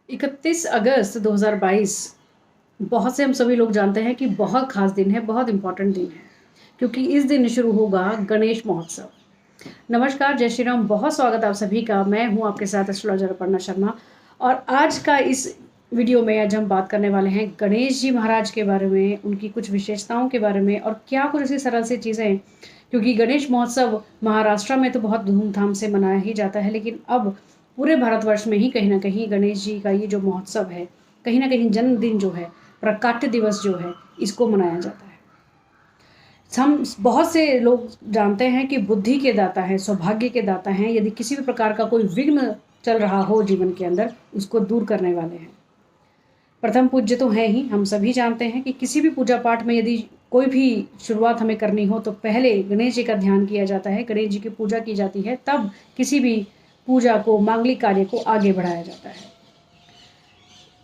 31 अगस्त 2022 बहुत से हम सभी लोग जानते हैं कि बहुत खास दिन है, बहुत इम्पोर्टेंट दिन है, क्योंकि इस दिन शुरू होगा गणेश महोत्सव। नमस्कार, जय श्री राम, बहुत स्वागत आप सभी का। मैं हूं आपके साथ एस्ट्रोलॉजर अपर्णा शर्मा और आज का इस वीडियो में आज हम बात करने वाले हैं गणेश जी महाराज के बारे में, उनकी कुछ विशेषताओं के बारे में और क्या कुछ ऐसी सरल सी चीज़ें, क्योंकि गणेश महोत्सव महाराष्ट्र में तो बहुत धूमधाम से मनाया ही जाता है, लेकिन अब पूरे भारतवर्ष में ही कहीं ना कहीं गणेश जी का ये जो महोत्सव है, कहीं ना कहीं जन्मदिन जो है, प्रकाट्य दिवस जो है, इसको मनाया जाता है। हम बहुत से लोग जानते हैं कि बुद्धि के दाता हैं, सौभाग्य के दाता हैं। यदि किसी भी प्रकार का कोई विघ्न चल रहा हो जीवन के अंदर, उसको दूर करने वाले हैं। प्रथम पूज्य तो हैं ही, हम सभी जानते हैं कि किसी भी पूजा पाठ में यदि कोई भी शुरुआत हमें करनी हो तो पहले गणेश जी का ध्यान किया जाता है, गणेश जी की पूजा की जाती है, तब किसी भी पूजा को, मांगलिक कार्य को आगे बढ़ाया जाता है।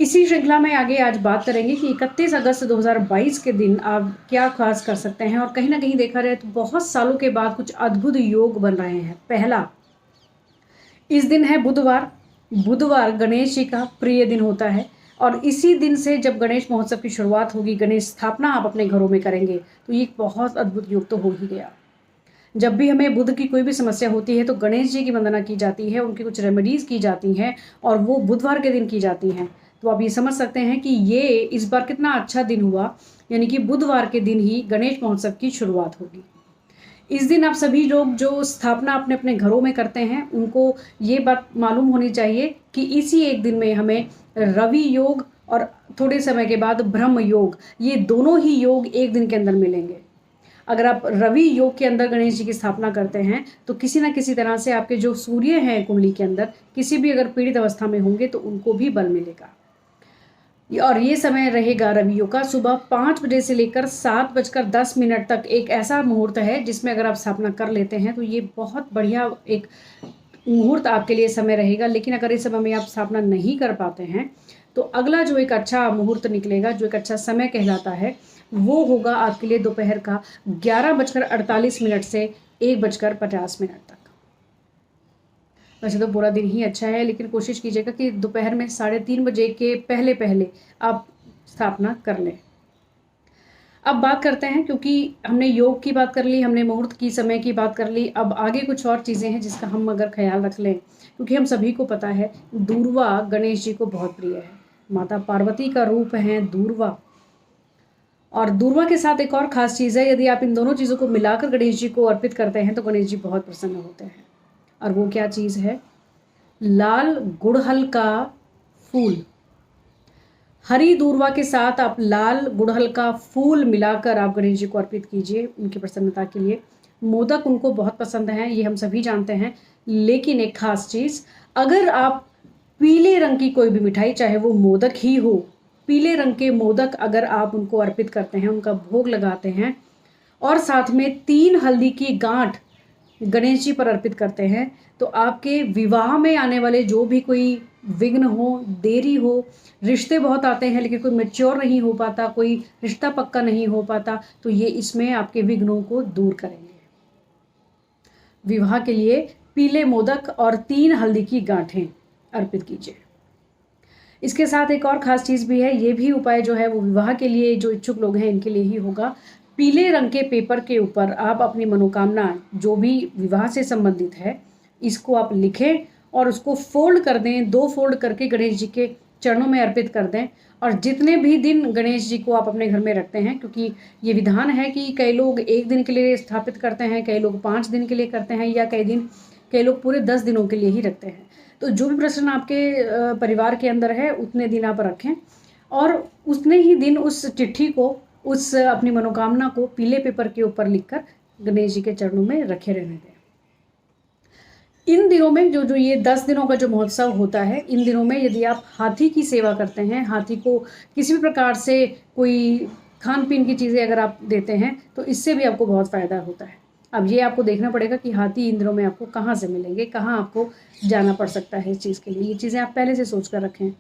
इसी श्रृंखला में आगे आज बात करेंगे कि 31 अगस्त 2022 के दिन आप क्या खास कर सकते हैं, और कहीं ना कहीं देखा जाए तो बहुत सालों के बाद कुछ अद्भुत योग बन रहे हैं। पहला, इस दिन है बुधवार। बुधवार गणेश जी का प्रिय दिन होता है और इसी दिन से जब गणेश महोत्सव की शुरुआत होगी, गणेश स्थापना आप अपने घरों में करेंगे, तो ये बहुत अद्भुत योग तो हो ही गया। जब भी हमें बुध की कोई भी समस्या होती है तो गणेश जी की वंदना की जाती है, उनकी कुछ रेमेडीज़ की जाती हैं और वो बुधवार के दिन की जाती हैं। तो आप ये समझ सकते हैं कि ये इस बार कितना अच्छा दिन हुआ, यानी कि बुधवार के दिन ही गणेश महोत्सव की शुरुआत होगी। इस दिन आप सभी लोग जो स्थापना अपने अपने घरों में करते हैं, उनको ये बात मालूम होनी चाहिए कि इसी एक दिन में हमें रवि योग और थोड़े समय के बाद ब्रह्म योग, ये दोनों ही योग एक दिन के अंदर मिलेंगे। अगर आप रवि योग के अंदर गणेश जी की स्थापना करते हैं तो किसी ना किसी तरह से आपके जो सूर्य हैं कुंडली के अंदर, किसी भी अगर पीड़ित अवस्था में होंगे तो उनको भी बल मिलेगा। और ये समय रहेगा रवियों का सुबह 5 बजे से लेकर 7:10 तक। एक ऐसा मुहूर्त है जिसमें अगर आप स्थापना कर लेते हैं तो ये बहुत बढ़िया एक मुहूर्त आपके लिए समय रहेगा। लेकिन अगर इस समय में आप स्थापना नहीं कर पाते हैं तो अगला जो एक अच्छा मुहूर्त निकलेगा, जो एक अच्छा समय कहलाता है, वो होगा आपके लिए दोपहर का 11:48 से 1:50 तक। वैसे तो पूरा दिन ही अच्छा है, लेकिन कोशिश कीजिएगा कि दोपहर में 3:30 के पहले पहले आप स्थापना कर लें। अब बात करते हैं, क्योंकि हमने योग की बात कर ली, हमने मुहूर्त की समय की बात कर ली, अब आगे कुछ और चीज़ें हैं जिसका हम अगर ख्याल रख लें, क्योंकि हम सभी को पता है दूर्वा गणेश जी को बहुत प्रिय है। माता पार्वती का रूप है दूर्वा, और दूर्वा के साथ एक और ख़ास चीज़ है, यदि आप इन दोनों चीज़ों को मिलाकर गणेश जी को अर्पित करते हैं तो गणेश जी बहुत प्रसन्न होते हैं। और वो क्या चीज़ है? लाल गुड़हल का फूल। हरी दूर्वा के साथ आप लाल गुड़हल का फूल मिलाकर आप गणेश जी को अर्पित कीजिए उनकी प्रसन्नता के लिए। मोदक उनको बहुत पसंद हैं, ये हम सभी जानते हैं, लेकिन एक खास चीज़, अगर आप पीले रंग की कोई भी मिठाई, चाहे वो मोदक ही हो, पीले रंग के मोदक अगर आप उनको अर्पित करते हैं, उनका भोग लगाते हैं और साथ में 3 हल्दी की गांठ गणेश जी पर अर्पित करते हैं, तो आपके विवाह में आने वाले जो भी कोई विघ्न हो, देरी हो, रिश्ते बहुत आते हैं लेकिन कोई मैच्योर नहीं हो पाता, कोई रिश्ता पक्का नहीं हो पाता, तो ये इसमें आपके विघ्नों को दूर करेंगे। विवाह के लिए पीले मोदक और 3 हल्दी की गांठें अर्पित कीजिए। इसके साथ एक और ख़ास चीज़ भी है, ये भी उपाय जो है वो विवाह के लिए जो इच्छुक लोग हैं इनके लिए ही होगा। पीले रंग के पेपर के ऊपर आप अपनी मनोकामना, जो भी विवाह से संबंधित है, इसको आप लिखें और उसको फोल्ड कर दें, 2 फोल्ड करके गणेश जी के चरणों में अर्पित कर दें। और जितने भी दिन गणेश जी को आप अपने घर में रखते हैं, क्योंकि ये विधान है कि कई लोग 1 दिन के लिए स्थापित करते हैं, कई लोग 5 दिन के लिए करते हैं, या कई लोग पूरे 10 दिनों के लिए ही रखते हैं। तो जो भी प्रश्न आपके परिवार के अंदर है उतने दिन आप रखें और उतने ही दिन उस चिट्ठी को, उस अपनी मनोकामना को पीले पेपर के ऊपर लिखकर गणेश जी के चरणों में रखे रहने दें। इन दिनों में जो ये 10 दिनों का जो महोत्सव होता है, इन दिनों में यदि आप हाथी की सेवा करते हैं, हाथी को किसी भी प्रकार से कोई खान पीन की चीज़ें अगर आप देते हैं तो इससे भी आपको बहुत फ़ायदा होता है। अब ये आपको देखना पड़ेगा कि हाथी इन दिनों में आपको कहाँ से मिलेंगे, कहाँ आपको जाना पड़ सकता है इस चीज़ के लिए। ये चीज़ें आप पहले से सोच कर रखें।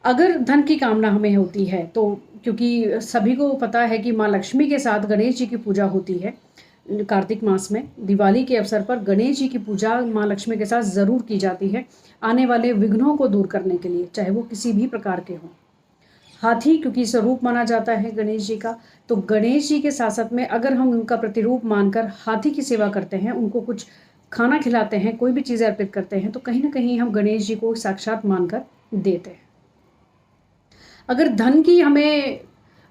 अगर धन की कामना हमें होती है तो, क्योंकि सभी को पता है कि माँ लक्ष्मी के साथ गणेश जी की पूजा होती है, कार्तिक मास में दिवाली के अवसर पर गणेश जी की पूजा माँ लक्ष्मी के साथ ज़रूर की जाती है, आने वाले विघ्नों को दूर करने के लिए, चाहे वो किसी भी प्रकार के हों। हाथी क्योंकि स्वरूप माना जाता है गणेश जी का, तो गणेश जी के साथ साथ में अगर हम उनका प्रतिरूप मानकर हाथी की सेवा करते हैं, उनको कुछ खाना खिलाते हैं, कोई भी चीज़ें अर्पित करते हैं, तो कहीं ना कहीं हम गणेश जी को साक्षात मानकर देते हैं। अगर धन की हमें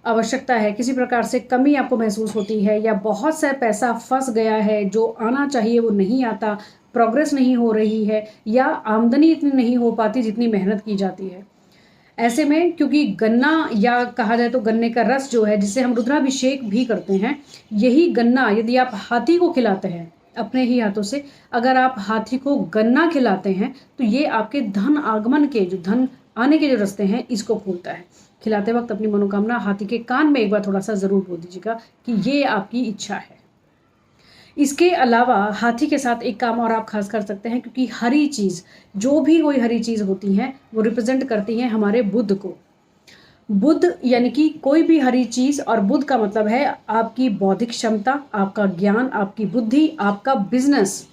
आवश्यकता है, किसी प्रकार से कमी आपको महसूस होती है, या बहुत सा पैसा फंस गया है, जो आना चाहिए वो नहीं आता, प्रोग्रेस नहीं हो रही है, या आमदनी इतनी नहीं हो पाती जितनी मेहनत की जाती है, ऐसे में क्योंकि गन्ना, या कहा जाए तो गन्ने का रस जो है, जिसे हम रुद्राभिषेक भी करते हैं, यही गन्ना यदि आप हाथी को खिलाते हैं अपने ही हाथों से, अगर आप हाथी को गन्ना खिलाते हैं, तो ये आपके धन आगमन के, जो धन आने के जो रास्ते हैं, इसको खोलता है। खिलाते वक्त अपनी मनोकामना हाथी के कान में एक बार थोड़ा सा ज़रूर बोल दीजिएगा कि ये आपकी इच्छा है। इसके अलावा हाथी के साथ एक काम और आप खास कर सकते हैं, क्योंकि हरी चीज़, जो भी कोई हरी चीज़ होती हैं, वो रिप्रेजेंट करती हैं हमारे बुध को। बुध यानी कि कोई भी हरी चीज़, और बुध का मतलब है आपकी बौद्धिक क्षमता, आपका ज्ञान, आपकी बुद्धि, आपका बिजनेस।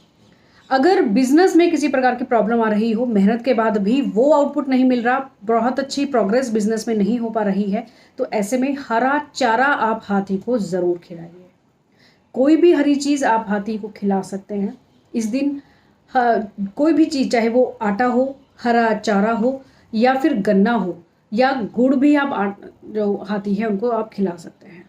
अगर बिजनेस में किसी प्रकार की प्रॉब्लम आ रही हो, मेहनत के बाद भी वो आउटपुट नहीं मिल रहा, बहुत अच्छी प्रोग्रेस बिजनेस में नहीं हो पा रही है, तो ऐसे में हरा चारा आप हाथी को ज़रूर खिलाइए। कोई भी हरी चीज़ आप हाथी को खिला सकते हैं इस दिन। कोई भी चीज़, चाहे वो आटा हो, हरा चारा हो, या फिर गन्ना हो, या गुड़ भी आप जो हाथी है उनको आप खिला सकते हैं।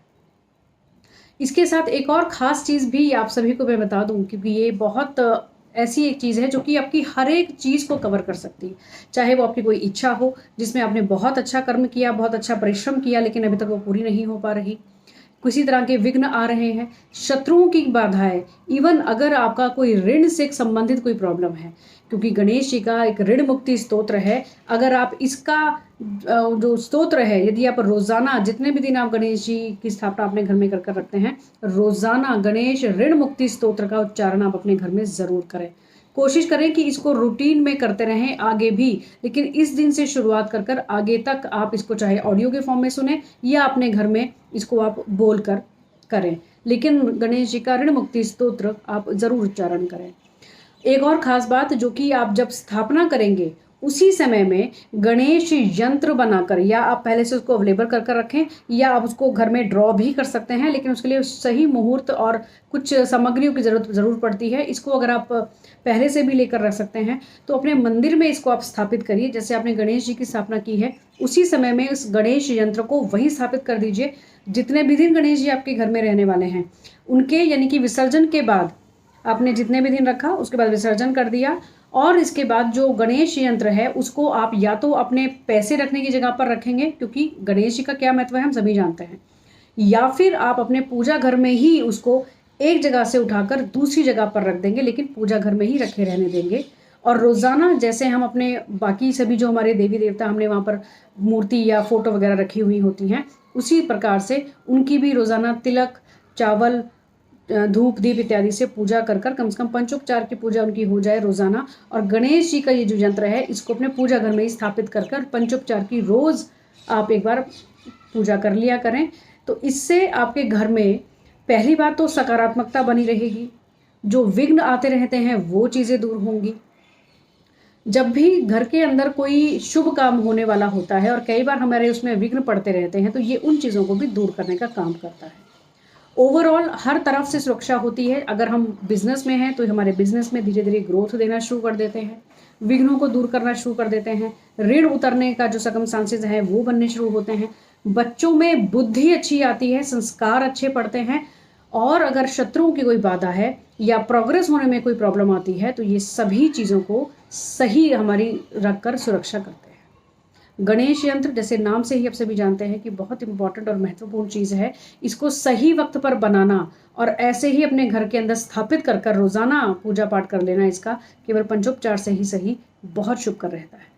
इसके साथ एक और ख़ास चीज़ भी आप सभी को मैं बता दूं, क्योंकि ये बहुत ऐसी एक चीज़ है जो कि आपकी हर एक चीज़ को कवर कर सकती है। चाहे वो आपकी कोई इच्छा हो जिसमें आपने बहुत अच्छा कर्म किया, बहुत अच्छा परिश्रम किया, लेकिन अभी तक वो पूरी नहीं हो पा रही, किसी तरह के विघ्न आ रहे हैं, शत्रुओं की बाधाएं, इवन अगर आपका कोई ऋण से संबंधित कोई प्रॉब्लम है, क्योंकि गणेश जी का एक ऋण मुक्ति स्तोत्र है। अगर आप इसका जो स्तोत्र है, यदि आप रोजाना, जितने भी दिन आप गणेश जी की स्थापना अपने घर में कर रखते हैं, रोजाना गणेश ऋण मुक्ति स्तोत्र का उच्चारण आप अपने घर में ज़रूर करें। कोशिश करें कि इसको रूटीन में करते रहें आगे भी, लेकिन इस दिन से शुरुआत कर कर आगे तक आप इसको चाहे ऑडियो के फॉर्म में सुने, या अपने घर में इसको आप बोल कर करें, लेकिन गणेश जी का ऋण मुक्ति स्तोत्र आप ज़रूर उच्चारण करें। एक और ख़ास बात, जो कि आप जब स्थापना करेंगे उसी समय में गणेश यंत्र बनाकर, या आप पहले से उसको अवेलेबल कर कर रखें, या आप उसको घर में ड्रॉ भी कर सकते हैं, लेकिन उसके लिए सही मुहूर्त और कुछ सामग्रियों की ज़रूर पड़ती है। इसको अगर आप पहले से भी लेकर रख सकते हैं, तो अपने मंदिर में इसको आप स्थापित करिए। जैसे आपने गणेश जी की स्थापना की है, उसी समय में उस गणेश यंत्र को वहीं स्थापित कर दीजिए। जितने भी दिन गणेश जी आपके घर में रहने वाले हैं, उनके यानी कि विसर्जन के बाद, आपने जितने भी दिन रखा उसके बाद विसर्जन कर दिया, और इसके बाद जो गणेश यंत्र है उसको आप या तो अपने पैसे रखने की जगह पर रखेंगे, क्योंकि गणेश जी का क्या महत्व है हम सभी जानते हैं, या फिर आप अपने पूजा घर में ही उसको एक जगह से उठाकर दूसरी जगह पर रख देंगे, लेकिन पूजा घर में ही रखे रहने देंगे। और रोज़ाना जैसे हम अपने बाकी सभी जो हमारे देवी देवता, हमने वहाँ पर मूर्ति या फोटो वगैरह रखी हुई होती हैं, उसी प्रकार से उनकी भी रोज़ाना तिलक, चावल, धूप दीप इत्यादि से पूजा कर कर कम से कम पंचोपचार की पूजा उनकी हो जाए रोज़ाना। और गणेश जी का ये जो यंत्र है, इसको अपने पूजा घर में ही स्थापित कर कर पंचोपचार की रोज़ आप एक बार पूजा कर लिया करें। तो इससे आपके घर में पहली बात तो सकारात्मकता बनी रहेगी, जो विघ्न आते रहते हैं वो चीज़ें दूर होंगी। जब भी घर के अंदर कोई शुभ काम होने वाला होता है, और कई बार हमारे उसमें विघ्न पड़ते रहते हैं, तो ये उन चीज़ों को भी दूर करने का काम करता है। ओवरऑल हर तरफ से सुरक्षा होती है। अगर हम बिजनेस में हैं, तो हमारे बिजनेस में धीरे धीरे ग्रोथ देना शुरू कर देते हैं, विघ्नों को दूर करना शुरू कर देते हैं, ऋण उतरने का जो सर्कमस्टांसेस हैं वो बनने शुरू होते हैं, बच्चों में बुद्धि अच्छी आती है, संस्कार अच्छे पड़ते हैं, और अगर शत्रुओं की कोई बाधा है या प्रोग्रेस होने में कोई प्रॉब्लम आती है, तो ये सभी चीज़ों को सही हमारी रख कर सुरक्षा करते हैं। गणेश यंत्र, जैसे नाम से ही आप सभी जानते हैं कि बहुत इंपॉर्टेंट और महत्वपूर्ण चीज़ है। इसको सही वक्त पर बनाना और ऐसे ही अपने घर के अंदर स्थापित कर कर रोज़ाना पूजा पाठ कर लेना, इसका केवल पंचोपचार से ही सही बहुत शुभ कर रहता है।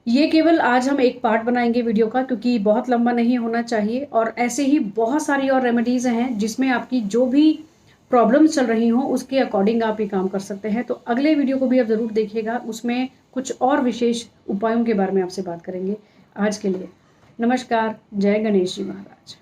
ये केवल आज हम एक पार्ट बनाएंगे वीडियो का, क्योंकि बहुत लंबा नहीं होना चाहिए, और ऐसे ही बहुत सारी और रेमेडीज़ हैं जिसमें आपकी जो भी प्रॉब्लम्स चल रही हों उसके अकॉर्डिंग आप ये काम कर सकते हैं। तो अगले वीडियो को भी आप ज़रूर देखिएगा, उसमें कुछ और विशेष उपायों के बारे में आपसे बात करेंगे। आज के लिए नमस्कार। जय गणेश जी महाराज।